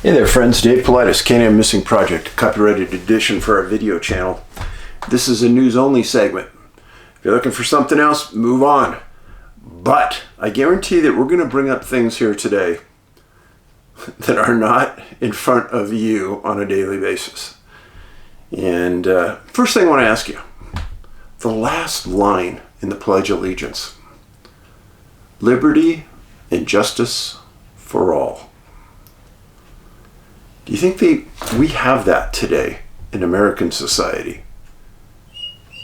Hey there friends, Dave Paulides, Canadian Missing Project, copyrighted edition for our video channel. This is a news only segment. If you're looking for something else, move on. But I guarantee that we're going to bring up things here today that are not in front of you on a daily basis. And first thing I want to ask you, the last line in the Pledge of Allegiance, liberty and justice for all. Do you think we have that today in American society?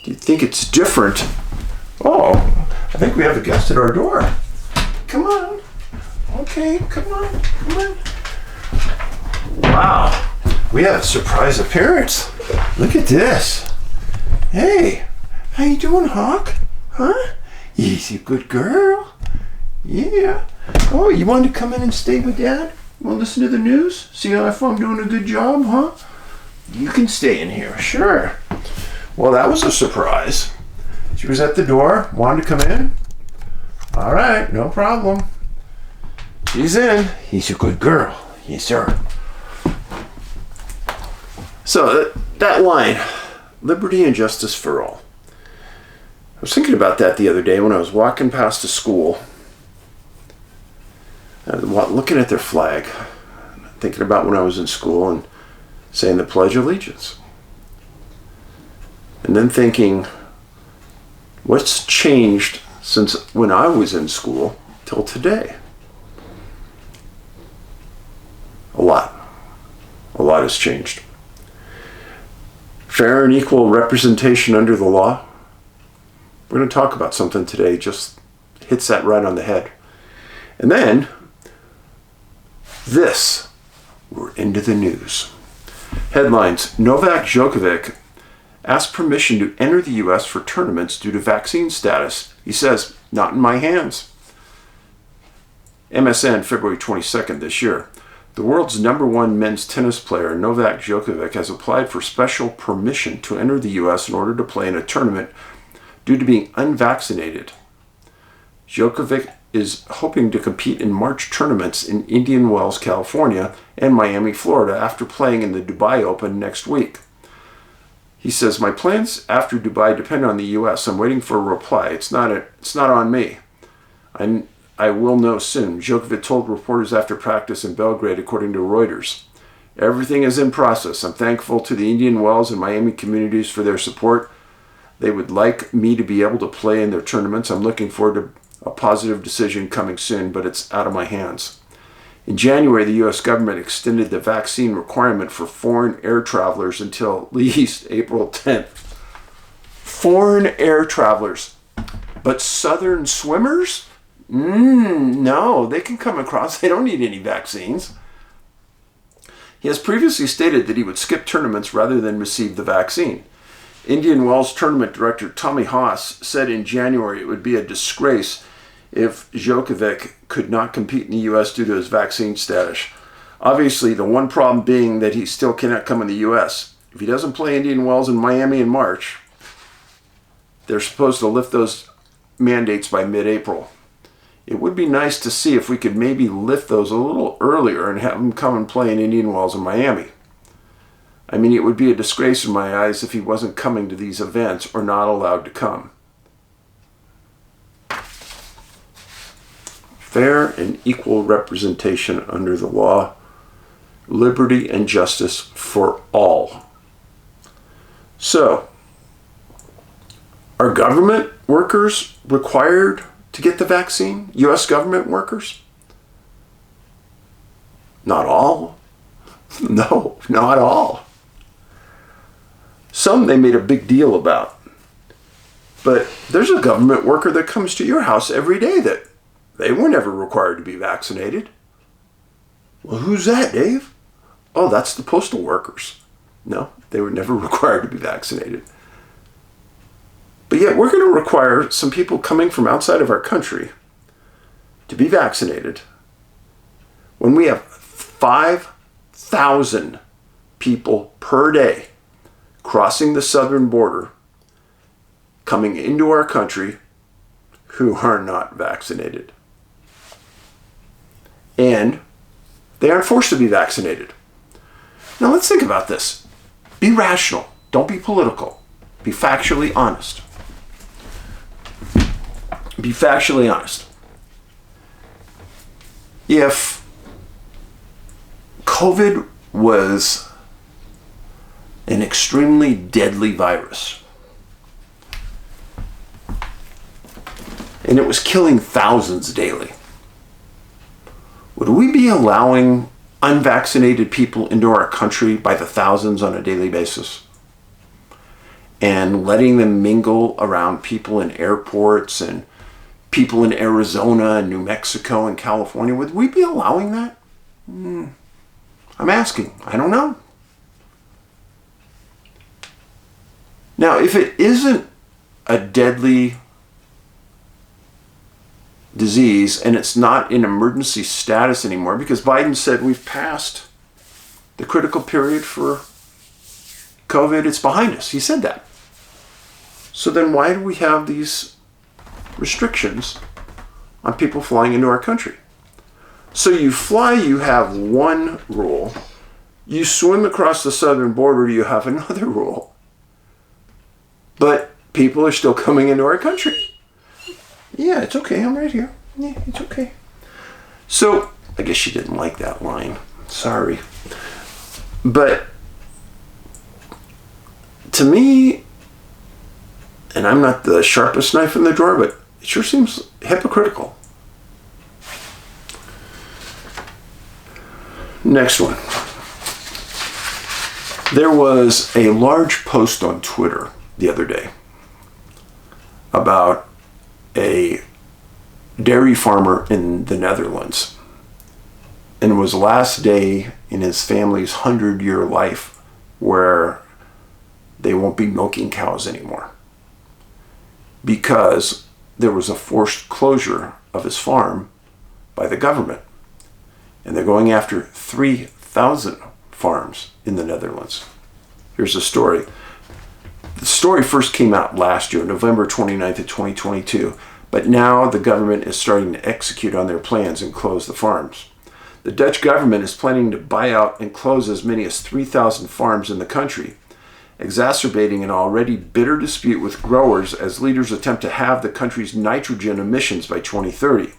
Do you think it's different? Oh, I think we have a guest at our door. Come on. Okay, come on. Wow, we have a surprise appearance. Look at this. Hey, how you doing, Hawk? Huh? Easy, good girl. Yeah. Oh, you wanted to come in and stay with Dad? Want to listen to the news? See if I'm doing a good job, huh? You can stay in here, sure. Well, that was a surprise. She was at the door, wanted to come in. All right, no problem. She's in. He's a good girl. Yes, sir. So that line, liberty and justice for all. I was thinking about that the other day when I was walking past a school, looking at their flag, thinking about when I was in school and saying the Pledge of Allegiance. And then thinking, what's changed since when I was in school till today? A lot. A lot has changed. Fair and equal representation under the law. We're going to talk about something today, just hits that right on the head. And then, we're into the news. Headlines: Novak Djokovic asked permission to enter the U.S. for tournaments due to vaccine status. He says, not in my hands. MSN, February 22nd this year. The world's #1 men's tennis player, Novak Djokovic, has applied for special permission to enter the U.S. in order to play in a tournament due to being unvaccinated. Djokovic is hoping to compete in March tournaments in Indian Wells, California, and Miami, Florida, after playing in the Dubai Open next week. He says, my plans after Dubai depend on the U.S. I'm waiting for a reply. It's not on me. I will know soon, Djokovic told reporters after practice in Belgrade, according to Reuters. Everything is in process. I'm thankful to the Indian Wells and Miami communities for their support. They would like me to be able to play in their tournaments. I'm looking forward to a positive decision coming soon, but it's out of my hands. In January, the U.S. government extended the vaccine requirement for foreign air travelers until at least April 10th. Foreign air travelers. But southern swimmers? No, they can come across. They don't need any vaccines. He has previously stated that he would skip tournaments rather than receive the vaccine. Indian Wells tournament director Tommy Haas said in January it would be a disgrace if Djokovic could not compete in the U.S. due to his vaccine status. Obviously, the one problem being that he still cannot come in the U.S. If he doesn't play Indian Wells in Miami in March, they're supposed to lift those mandates by mid-April. It would be nice to see if we could maybe lift those a little earlier and have him come and play in Indian Wells in Miami. I mean, it would be a disgrace in my eyes if he wasn't coming to these events or not allowed to come. Fair and equal representation under the law, liberty and justice for all. So, are government workers required to get the vaccine? U.S. government workers? Not all. No, not all. Some they made a big deal about. But there's a government worker that comes to your house every day that they were never required to be vaccinated. Well, who's that, Dave? Oh, that's the postal workers. No, they were never required to be vaccinated. But yet we're going to require some people coming from outside of our country to be vaccinated when we have 5,000 people per day crossing the southern border, coming into our country, who are not vaccinated. And They aren't forced to be vaccinated. Now let's think about this. Be rational. Don't be political. Be factually honest. Be factually honest. If COVID was an extremely deadly virus, and it was killing thousands daily, would we be allowing unvaccinated people into our country by the thousands on a daily basis? And letting them mingle around people in airports and people in Arizona and New Mexico and California? Would we be allowing that? I'm asking. I don't know. Now, if it isn't a deadly disease and it's not in emergency status anymore, because Biden said we've passed the critical period for COVID, it's behind us. He said that. So then why do we have these restrictions on people flying into our country? So you fly, you have one rule. You swim across the southern border, you have another rule. But people are still coming into our country. Yeah, it's okay. I'm right here. Yeah, it's okay. So I guess she didn't like that line. Sorry. But to me, and I'm not the sharpest knife in the drawer, but it sure seems hypocritical. Next one. There was a large post on Twitter the other day about a dairy farmer in the Netherlands. And it was the last day in his family's 100-year life where they won't be milking cows anymore, because there was a forced closure of his farm by the government. And they're going after 3,000 farms in the Netherlands. Here's the story. The story first came out last year, November 29th of 2022, but now the government is starting to execute on their plans and close the farms. The Dutch government is planning to buy out and close as many as 3,000 farms in the country, exacerbating an already bitter dispute with growers as leaders attempt to halve the country's nitrogen emissions by 2030.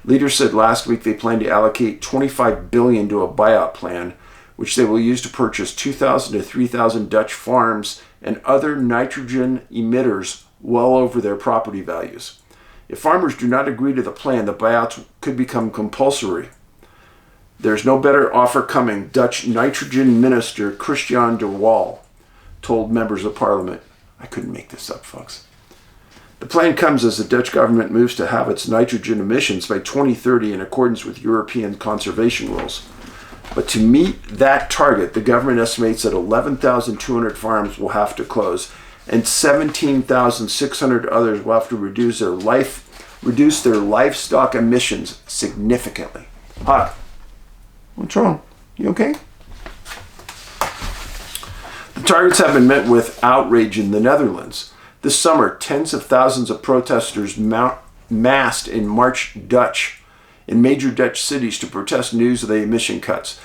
Leaders said last week they plan to allocate $25 billion to a buyout plan, which they will use to purchase 2,000 to 3,000 Dutch farms and other nitrogen emitters well over their property values. If farmers do not agree to the plan, the buyouts could become compulsory. There's no better offer coming, Dutch nitrogen minister Christian de Waal told members of parliament. I couldn't make this up, folks. The plan comes as the Dutch government moves to halve its nitrogen emissions by 2030 in accordance with European conservation rules. But to meet that target, the government estimates that 11,200 farms will have to close, and 17,600 others will have to reduce their livestock emissions significantly. Hi. What's wrong? You okay? The targets have been met with outrage in the Netherlands. This summer, tens of thousands of protesters massed in March Dutch in major Dutch cities to protest news of the emission cuts,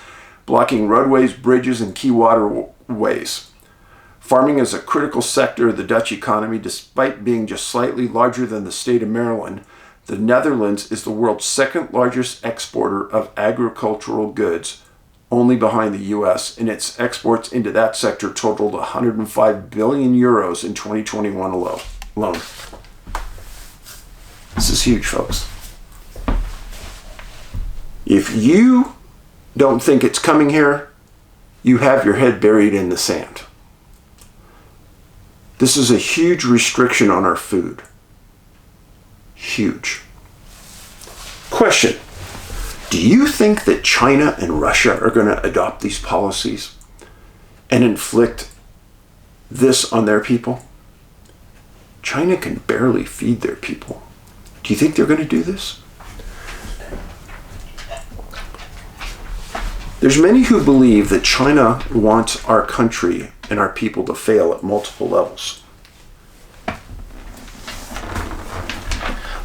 blocking roadways, bridges, and key waterways. Farming is a critical sector of the Dutch economy. Despite being just slightly larger than the state of Maryland, the Netherlands is the world's second largest exporter of agricultural goods, only behind the US, and its exports into that sector totaled 105 billion euros in 2021 alone. This is huge, folks. If you don't think it's coming here, you have your head buried in the sand. This is a huge restriction on our food. Huge. Question. Do you think that China and Russia are going to adopt these policies and inflict this on their people? China can barely feed their people. Do you think they're going to do this? There's many who believe that China wants our country and our people to fail at multiple levels.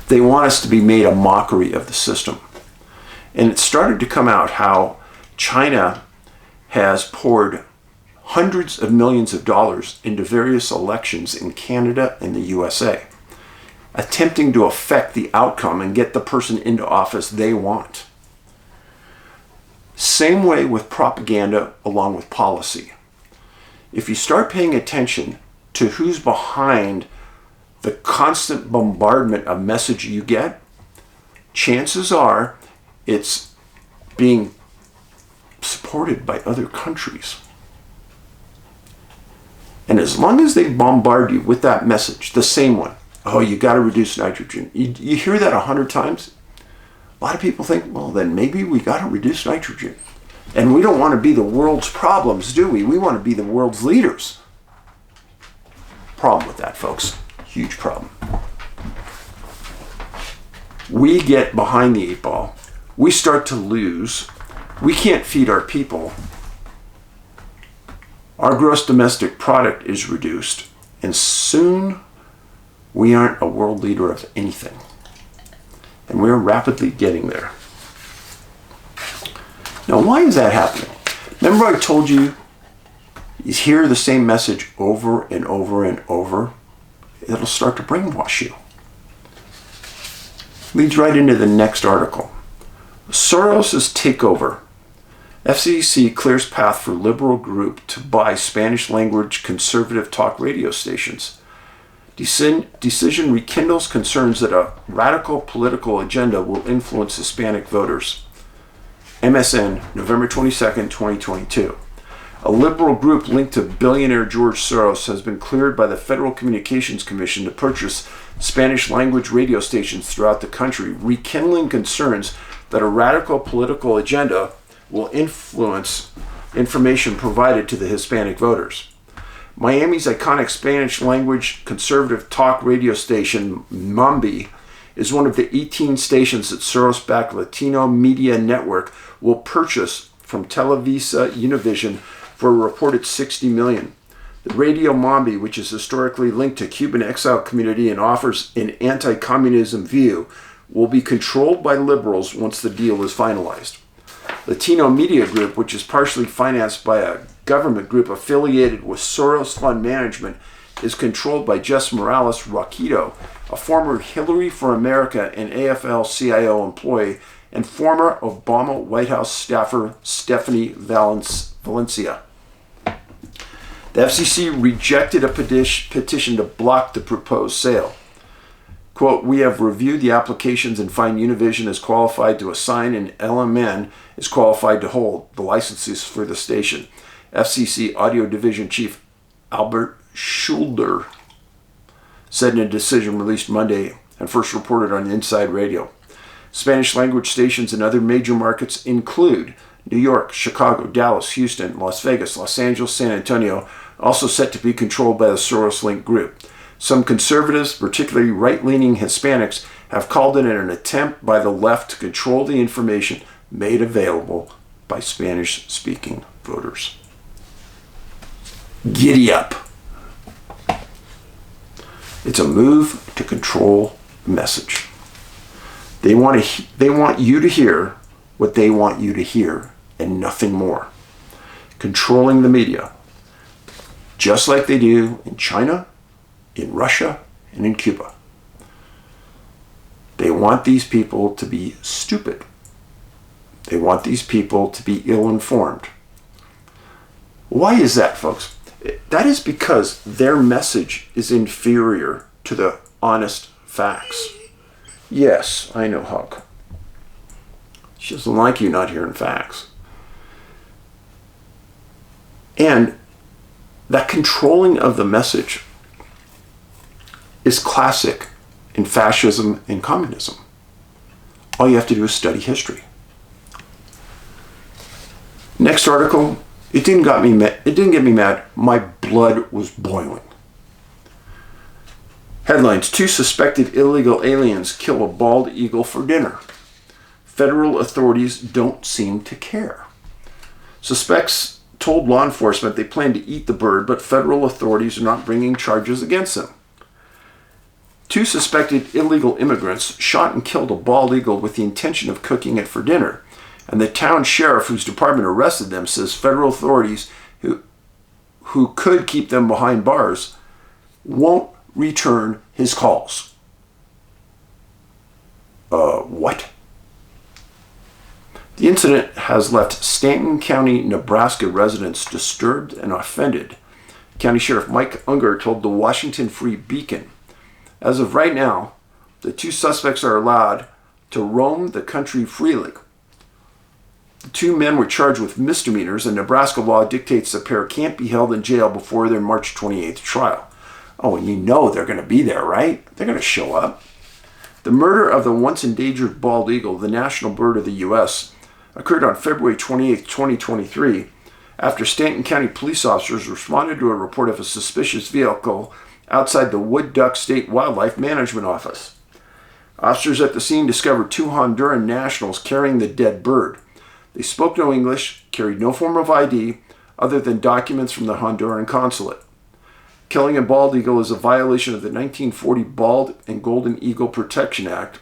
They want us to be made a mockery of the system. And it started to come out how China has poured hundreds of millions of dollars into various elections in Canada and the USA, attempting to affect the outcome and get the person into office they want. Same way with propaganda along with policy. If you start paying attention to who's behind the constant bombardment of message you get, chances are it's being supported by other countries. And as long as they bombard you with that message, the same one, oh, you got to reduce nitrogen. You hear that 100 times. A lot of people think, well, then maybe we got to reduce nitrogen. And we don't want to be the world's problems, do we? We want to be the world's leaders. Problem with that, folks. Huge problem. We get behind the 8 ball. We start to lose. We can't feed our people. Our gross domestic product is reduced. And soon, we aren't a world leader of anything. And we're rapidly getting there. Now, why is that happening? Remember I told you hear the same message over and over and over? It'll start to brainwash you. Leads right into the next article. Soros' takeover. FCC clears path for liberal group to buy Spanish language conservative talk radio stations. Decision rekindles concerns that a radical political agenda will influence Hispanic voters. MSN, November 22nd, 2022. A liberal group linked to billionaire George Soros has been cleared by the Federal Communications Commission to purchase Spanish language radio stations throughout the country, rekindling concerns that a radical political agenda will influence information provided to the Hispanic voters. Miami's iconic Spanish language conservative talk radio station, Mambi, is one of the 18 stations that Soros-backed Latino Media Network will purchase from Televisa Univision for a reported $60 million. The Radio Mambi, which is historically linked to Cuban exile community and offers an anti-communism view, will be controlled by liberals once the deal is finalized. Latino Media Group, which is partially financed by a government group affiliated with Soros Fund Management, is controlled by Jess Morales Roquito, a former Hillary for America and AFL-CIO employee, and former Obama White House staffer Stephanie Valencia. The FCC rejected a petition to block the proposed sale. Quote, we have reviewed the applications and find Univision is qualified to assign and LMN is qualified to hold the licenses for the station. FCC Audio Division Chief Albert Schulder said in a decision released Monday and first reported on Inside Radio. Spanish language stations in other major markets include New York, Chicago, Dallas, Houston, Las Vegas, Los Angeles, San Antonio, also set to be controlled by the Soros-linked group. Some conservatives, particularly right-leaning Hispanics, have called it an attempt by the left to control the information made available by Spanish-speaking voters. Giddy up. It's a move to control the message. They want you to hear what they want you to hear and nothing more. Controlling the media, just like they do in China, in Russia, and in Cuba. They want these people to be stupid. They want these people to be ill-informed. Why is that, folks? That is because their message is inferior to the honest facts. Yes, I know, Huck. She doesn't like you not hearing facts. And that controlling of the message is classic in fascism and communism. All you have to do is study history. Next article, it didn't get me mad. My blood was boiling. Headlines, 2 suspected illegal aliens kill a bald eagle for dinner. Federal authorities don't seem to care. Suspects told law enforcement they plan to eat the bird, but federal authorities are not bringing charges against them. 2 suspected illegal immigrants shot and killed a bald eagle with the intention of cooking it for dinner. And the town sheriff whose department arrested them says federal authorities who could keep them behind bars won't return his calls. What? The incident has left Stanton County, Nebraska residents disturbed and offended. County Sheriff Mike Unger told the Washington Free Beacon, as of right now, the two suspects are allowed to roam the country freely. The two men were charged with misdemeanors, and Nebraska law dictates the pair can't be held in jail before their March 28th trial. Oh, and you know they're going to be there, right? They're going to show up. The murder of the once endangered bald eagle, the national bird of the U.S., occurred on February 28, 2023, after Stanton County police officers responded to a report of a suspicious vehicle outside the Wood Duck State Wildlife Management Office. Officers at the scene discovered two Honduran nationals carrying the dead bird. They spoke no English, carried no form of ID other than documents from the Honduran consulate. Killing a bald eagle is a violation of the 1940 Bald and Golden Eagle Protection Act,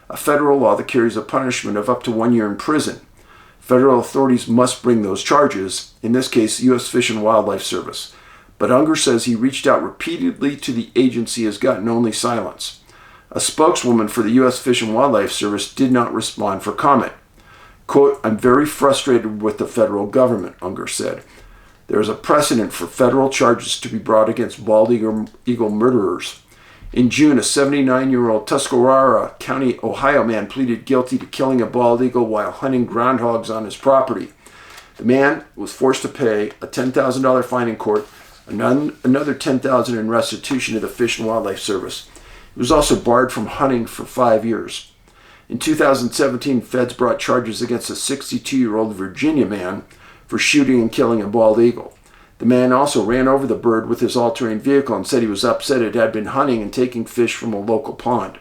a federal law that carries a punishment of up to 1 year in prison. Federal authorities must bring those charges, in this case, the U.S. Fish and Wildlife Service. But Unger says he reached out repeatedly to the agency has gotten only silence. A spokeswoman for the U.S. Fish and Wildlife Service did not respond for comment. Quote, "I'm very frustrated with the federal government," Unger said. There is a precedent for federal charges to be brought against bald eagle murderers. In June, a 79-year-old Tuscarora County, Ohio man pleaded guilty to killing a bald eagle while hunting groundhogs on his property. The man was forced to pay a $10,000 fine in court, another $10,000 in restitution to the Fish and Wildlife Service. He was also barred from hunting for 5 years. In 2017, feds brought charges against a 62-year-old Virginia man for shooting and killing a bald eagle. The man also ran over the bird with his all-terrain vehicle and said he was upset it had been hunting and taking fish from a local pond.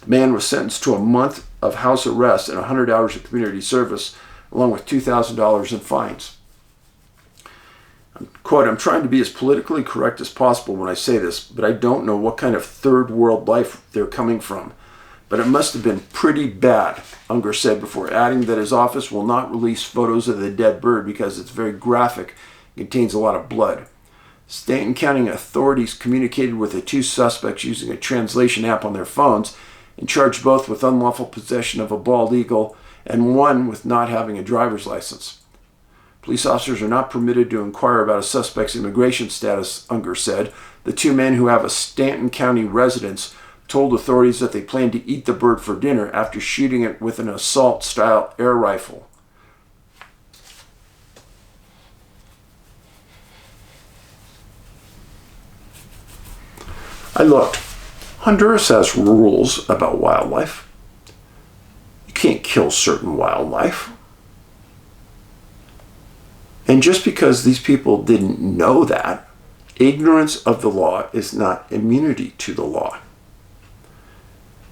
The man was sentenced to a month of house arrest and 100 hours of community service, along with $2,000 in fines. Quote, "I'm trying to be as politically correct as possible when I say this, but I don't know what kind of third world life they're coming from. But it must have been pretty bad," Unger said, before adding that his office will not release photos of the dead bird because it's very graphic and contains a lot of blood. Stanton County authorities communicated with the two suspects using a translation app on their phones and charged both with unlawful possession of a bald eagle and one with not having a driver's license. Police officers are not permitted to inquire about a suspect's immigration status, Unger said. The two men who have a Stanton County residence told authorities that they planned to eat the bird for dinner after shooting it with an assault-style air rifle. I looked. Honduras has rules about wildlife. You can't kill certain wildlife. And just because these people didn't know that, ignorance of the law is not immunity to the law.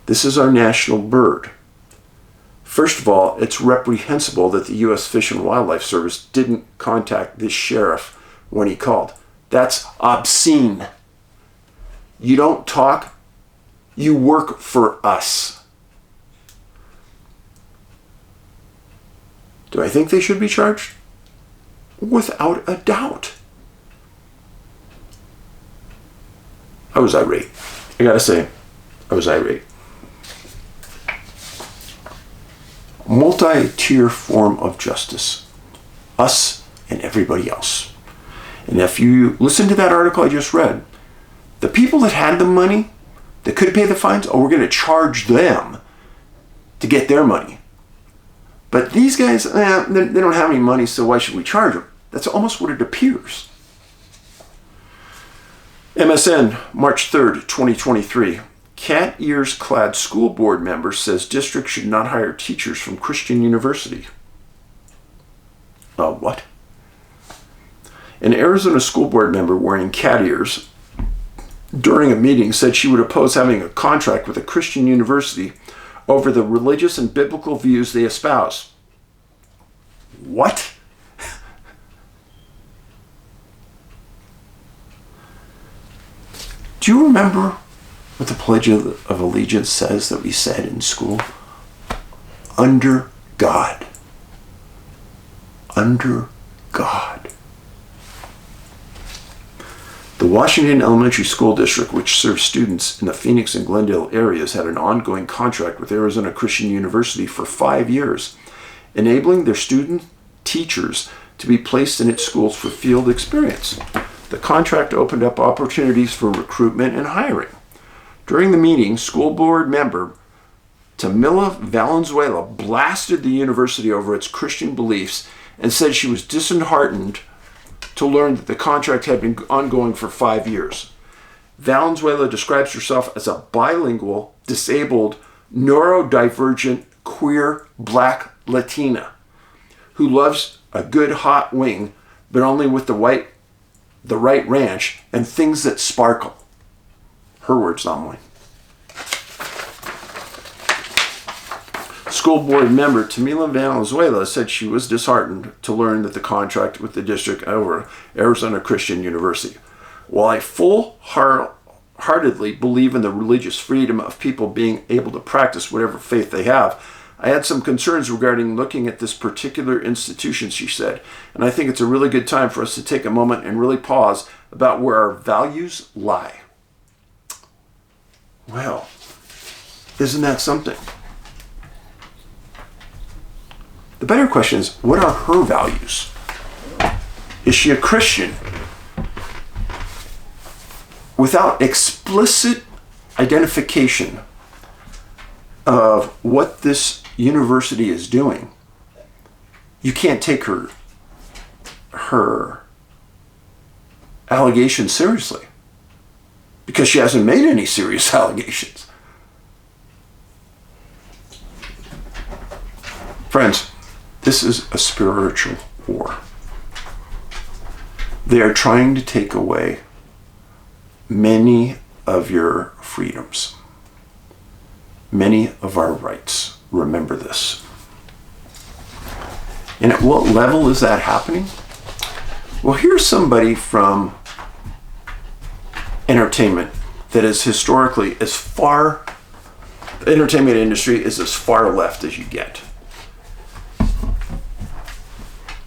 This is our national bird. First of all, it's reprehensible that the U.S. Fish and Wildlife Service didn't contact this sheriff when he called. That's obscene. You don't talk, you work for us. Do I think they should be charged? Without a doubt. I was irate. I gotta say, I was irate. Multi-tier form of justice. Us and everybody else. And if you listen to that article I just read, the people that had the money, that could pay the fines, we're going to charge them to get their money. But these guys, they don't have any money, so why should we charge them? That's almost what it appears. MSN, March 3rd, 2023. Cat ears clad school board member says district should not hire teachers from Christian University. What? An Arizona school board member wearing cat ears during a meeting said she would oppose having a contract with a Christian university over the religious and biblical views they espouse. What? Do you remember what the Pledge of Allegiance says that we said in school? Under God, under God. The Washington Elementary School District, which serves students in the Phoenix and Glendale areas, had an ongoing contract with Arizona Christian University for 5 years, enabling their student teachers to be placed in its schools for field experience. The contract opened up opportunities for recruitment and hiring. During the meeting, school board member Tamila Valenzuela blasted the university over its Christian beliefs and said she was disheartened to learn that the contract had been ongoing for 5 years. Valenzuela describes herself as a bilingual, disabled, neurodivergent, queer, black Latina who loves a good hot wing, but only with the right ranch and things that sparkle. Her words, not mine. School board member Tamila Valenzuela said she was disheartened to learn that the contract with the district over Arizona Christian University. While I full-heartedly believe in the religious freedom of people being able to practice whatever faith they have, I had some concerns regarding looking at this particular institution, she said, and I think it's a really good time for us to take a moment and really pause about where our values lie. Well, isn't that something? The better question is, what are her values? Is she a Christian? Without explicit identification of what this university is doing, you can't take her allegations seriously because she hasn't made any serious allegations. Friends, this is a spiritual war. They are trying to take away many of your freedoms, many of our rights. Remember this. And at what level is that happening? Well, here's somebody from entertainment that is historically the entertainment industry is as far left as you get.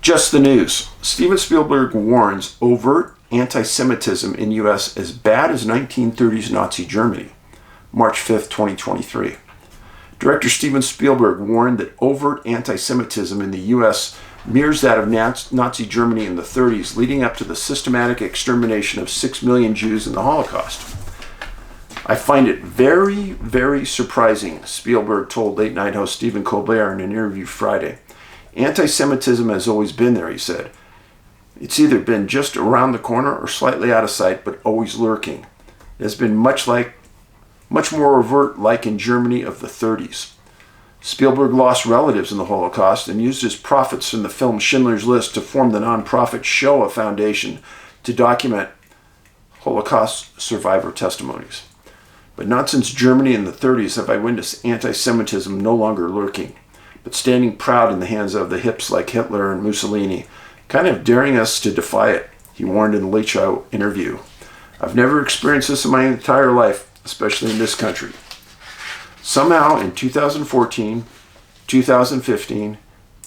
Just the news. Steven Spielberg warns overt anti-Semitism in U.S. as bad as 1930s Nazi Germany. March 5th, 2023. Director Steven Spielberg warned that overt anti-Semitism in the U.S. mirrors that of Nazi Germany in the 30s, leading up to the systematic extermination of 6 million Jews in the Holocaust. I find it very, very surprising, Spielberg told late night host Stephen Colbert in an interview Friday. Anti-Semitism has always been there, he said. It's either been just around the corner or slightly out of sight, but always lurking. It has been much more overt, like in Germany of the 30s. Spielberg lost relatives in the Holocaust and used his profits from the film Schindler's List to form the nonprofit Shoah Foundation to document Holocaust survivor testimonies. But not since Germany in the 30s have I witnessed anti-Semitism no longer lurking, but standing proud in the hands of the hips like Hitler and Mussolini, kind of daring us to defy it, he warned in the Late Show interview. I've never experienced this in my entire life, especially in this country. Somehow in 2014, 2015,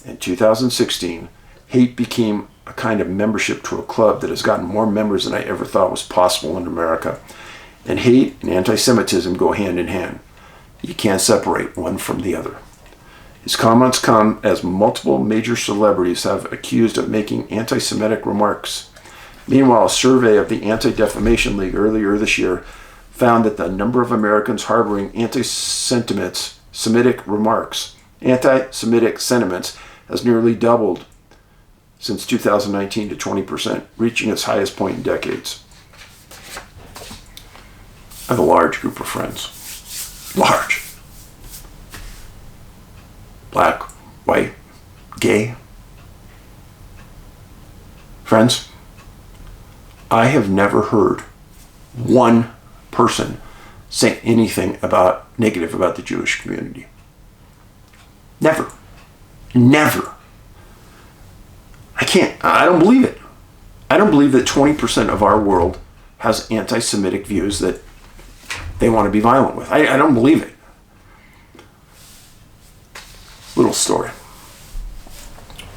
and 2016, hate became a kind of membership to a club that has gotten more members than I ever thought was possible in America. And hate and anti-Semitism go hand in hand. You can't separate one from the other. His comments come as multiple major celebrities have accused of making anti-Semitic remarks. Meanwhile, a survey of the Anti-Defamation League earlier this year found that the number of Americans harboring anti-Semitic sentiments has nearly doubled since 2019 to 20%, reaching its highest point in decades. I have a large group of friends. Large. Black, white, gay. Friends, I have never heard one person say anything negative about the Jewish community. Never. Never. I don't believe it. I don't believe that 20% of our world has anti-Semitic views that they want to be violent with. I don't believe it. Little story.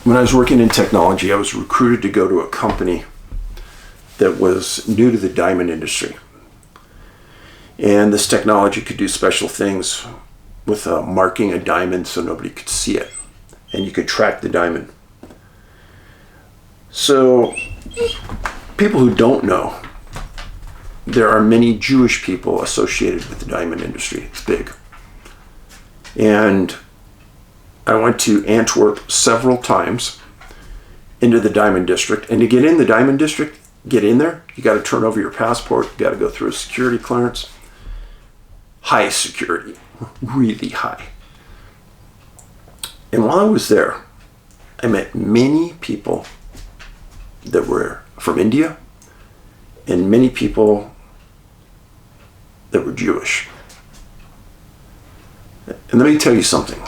when I was working in technology, I was recruited to go to a company that was new to the diamond industry. And this technology could do special things with marking a diamond so nobody could see it. And you could track the diamond. So, people who don't know, there are many Jewish people associated with the diamond industry. It's big. And I went to Antwerp several times into the diamond district. And to get in the diamond district, get in there, you got to turn over your passport. You got to go through a security clearance. High security, really high. And while I was there, I met many people that were from India and many people that were Jewish. And let me tell you something.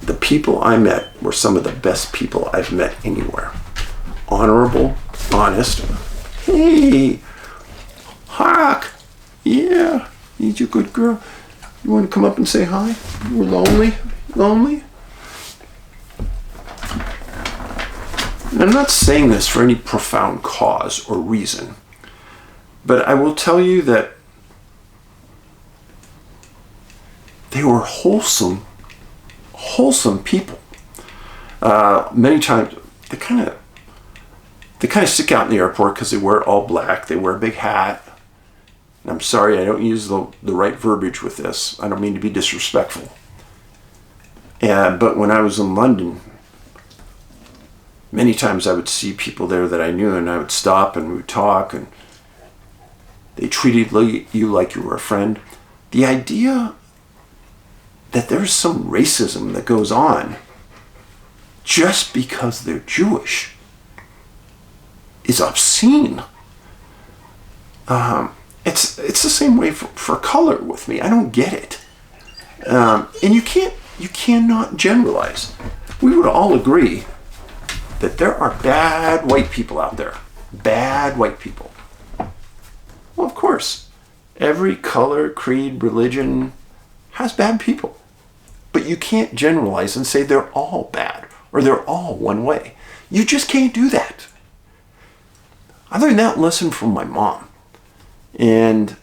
The people I met were some of the best people I've met anywhere. Honorable, honest. Hey, Hawk, yeah, he's a good girl. You want to come up and say hi? You were lonely? Lonely? And I'm not saying this for any profound cause or reason, but I will tell you that they were wholesome people. Many times they kind of stick out in the airport because they wear all black. They wear a big hat. And I'm sorry, I don't use the right verbiage with this. I don't mean to be disrespectful. But when I was in London, many times I would see people there that I knew, and I would stop and we would talk, and they treated you like you were a friend. The idea that there's some racism that goes on just because they're Jewish is obscene. It's the same way for color with me. I don't get it. And you cannot generalize. We would all agree that there are bad white people out there. Bad white people. Well, of course, every color, creed, religion has bad people. But you can't generalize and say they're all bad or they're all one way. You just can't do that. I learned that lesson from my mom. And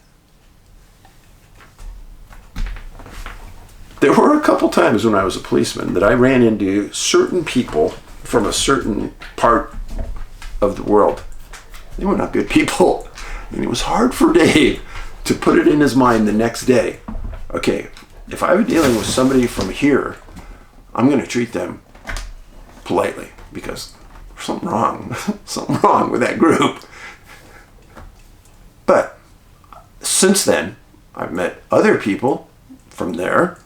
there were a couple times when I was a policeman that I ran into certain people from a certain part of the world. They were not good people. And it was hard for Dave to put it in his mind the next day. Okay, if I were dealing with somebody from here, I'm going to treat them politely because there's something wrong with that group. But since then, I've met other people from there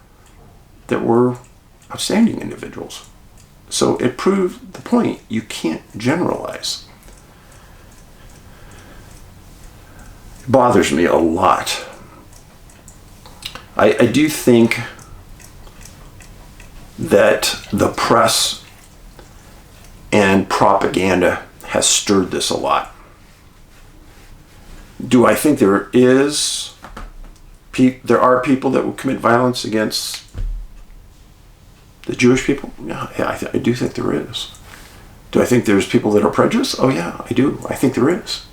that were outstanding individuals. So it proved the point. You can't generalize. It bothers me a lot. I do think that the press and propaganda has stirred this a lot. Do I think there are people that will commit violence against the Jewish people? Yeah, I do think there is. Do I think there's people that are prejudiced? Oh yeah, I do. I think there is.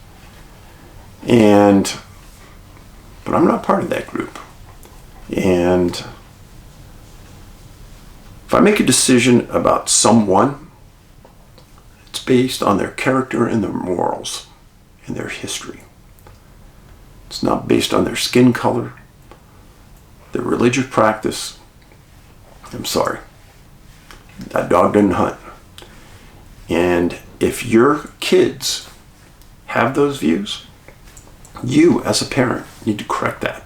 But I'm not part of that group. And if I make a decision about someone, it's based on their character and their morals and their history. It's not based on their skin color, their religious practice. I'm sorry. That dog didn't hunt. And if your kids have those views, you as a parent need to correct that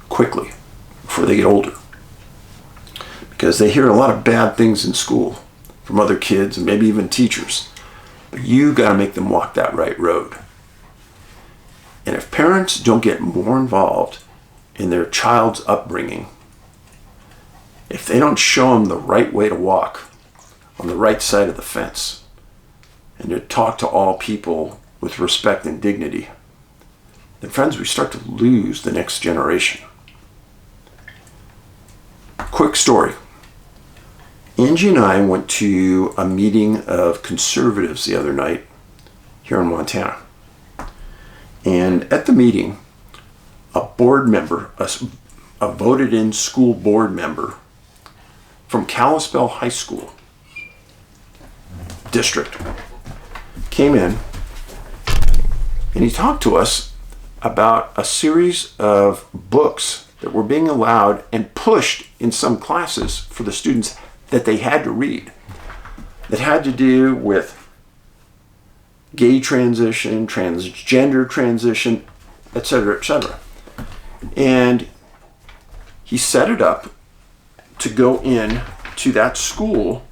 quickly before they get older. Because they hear a lot of bad things in school from other kids and maybe even teachers. But you got to make them walk that right road. And if parents don't get more involved in their child's upbringing, if they don't show them the right way to walk on the right side of the fence and to talk to all people with respect and dignity, then friends, we start to lose the next generation. Quick story. Angie and I went to a meeting of conservatives the other night here in Montana. And at the meeting, a board member, a voted-in school board member from Kalispell High School district came in, and he talked to us about a series of books that were being allowed and pushed in some classes for the students that they had to read, that had to do with gay transition, transgender transition, etc., etc. And he set it up to go in to that school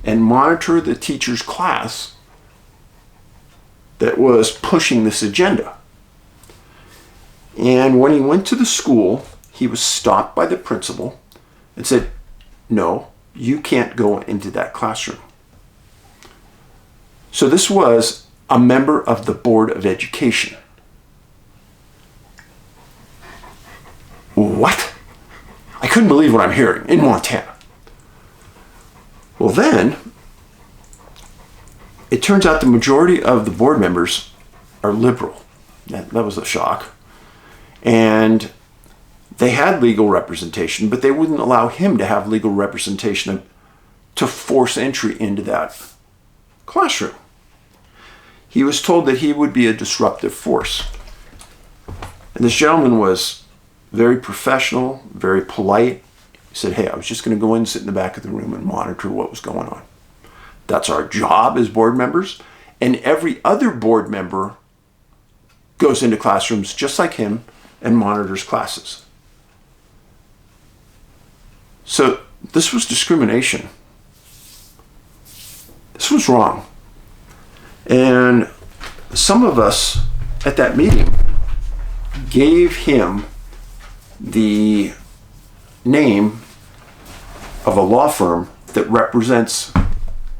and monitor the teacher's class that was pushing this agenda. And when he went to the school, he was stopped by the principal and said, "No, you can't go into that classroom." So this was a member of the Board of Education. What? I couldn't believe what I'm hearing in Montana. Well, then, it turns out the majority of the board members are liberal. That was a shock. And they had legal representation, but they wouldn't allow him to have legal representation to force entry into that classroom. He was told that he would be a disruptive force. And this gentleman was very professional, very polite. He said, "Hey, I was just going to go in and sit in the back of the room and monitor what was going on. That's our job as board members." And every other board member goes into classrooms just like him and monitors classes. So this was discrimination. This was wrong. And some of us at that meeting gave him the name of a law firm that represents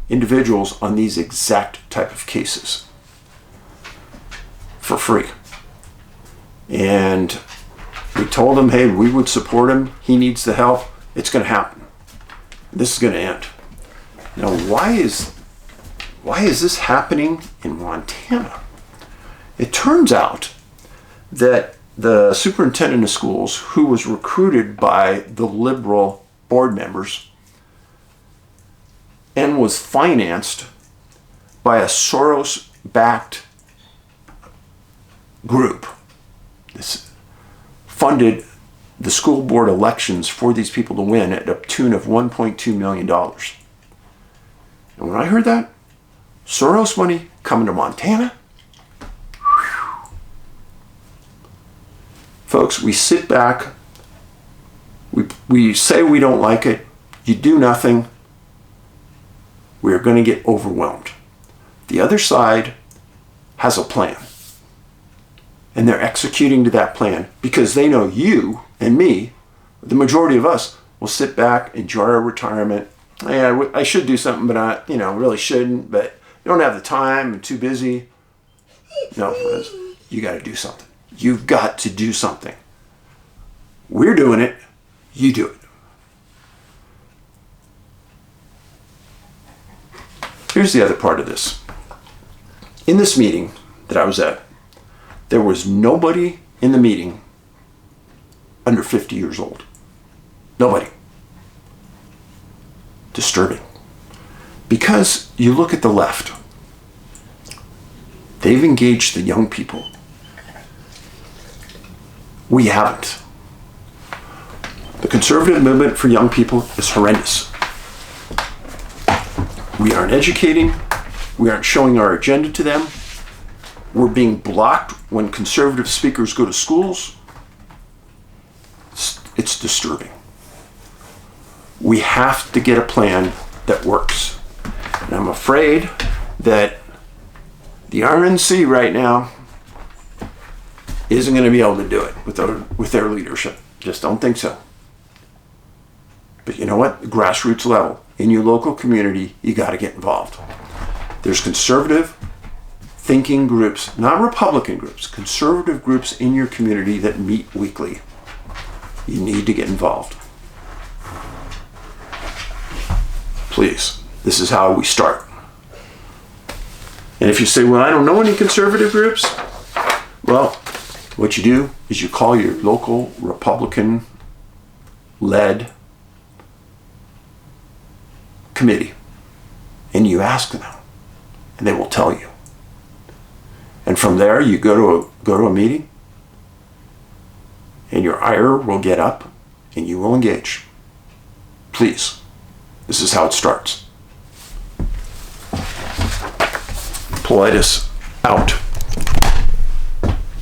individuals on these exact type of cases for free. And we told him, hey, we would support him. He needs the help. It's going to happen. This is going to end. Now, why is this happening in Montana? It turns out that the superintendent of schools, who was recruited by the liberal board members and was financed by a Soros-backed group, this funded the school board elections for these people to win at a tune of $1.2 million. And when I heard that, Soros money coming to Montana, folks, we sit back, we say we don't like it, you do nothing, we are going to get overwhelmed. The other side has a plan, and they're executing to that plan because they know you and me, the majority of us, will sit back, enjoy our retirement. Yeah, I should do something, but I really shouldn't, but you don't have the time, I'm too busy. No, you got to do something. You've got to do something. We're doing it. You do it. Here's the other part of this. In this meeting that I was at, there was nobody in the meeting under 50 years old. Nobody. Disturbing. Because you look at the left, they've engaged the young people. We haven't. The conservative movement for young people is horrendous. We aren't educating. We aren't showing our agenda to them. We're being blocked when conservative speakers go to schools. It's disturbing. We have to get a plan that works. And I'm afraid that the RNC right now isn't going to be able to do it with their leadership. Just don't think so. But you know what? Grassroots level, in your local community, you got to get involved. There's conservative thinking groups, not Republican groups, conservative groups in your community that meet weekly. You need to get involved. please. This is how we start. And if you say, well, I don't know any conservative groups, well, what you do is you call your local Republican-led committee and you ask them, and they will tell you. And from there, you go to a meeting, and your ire will get up, and you will engage. Please, this is how it starts. Paulides out.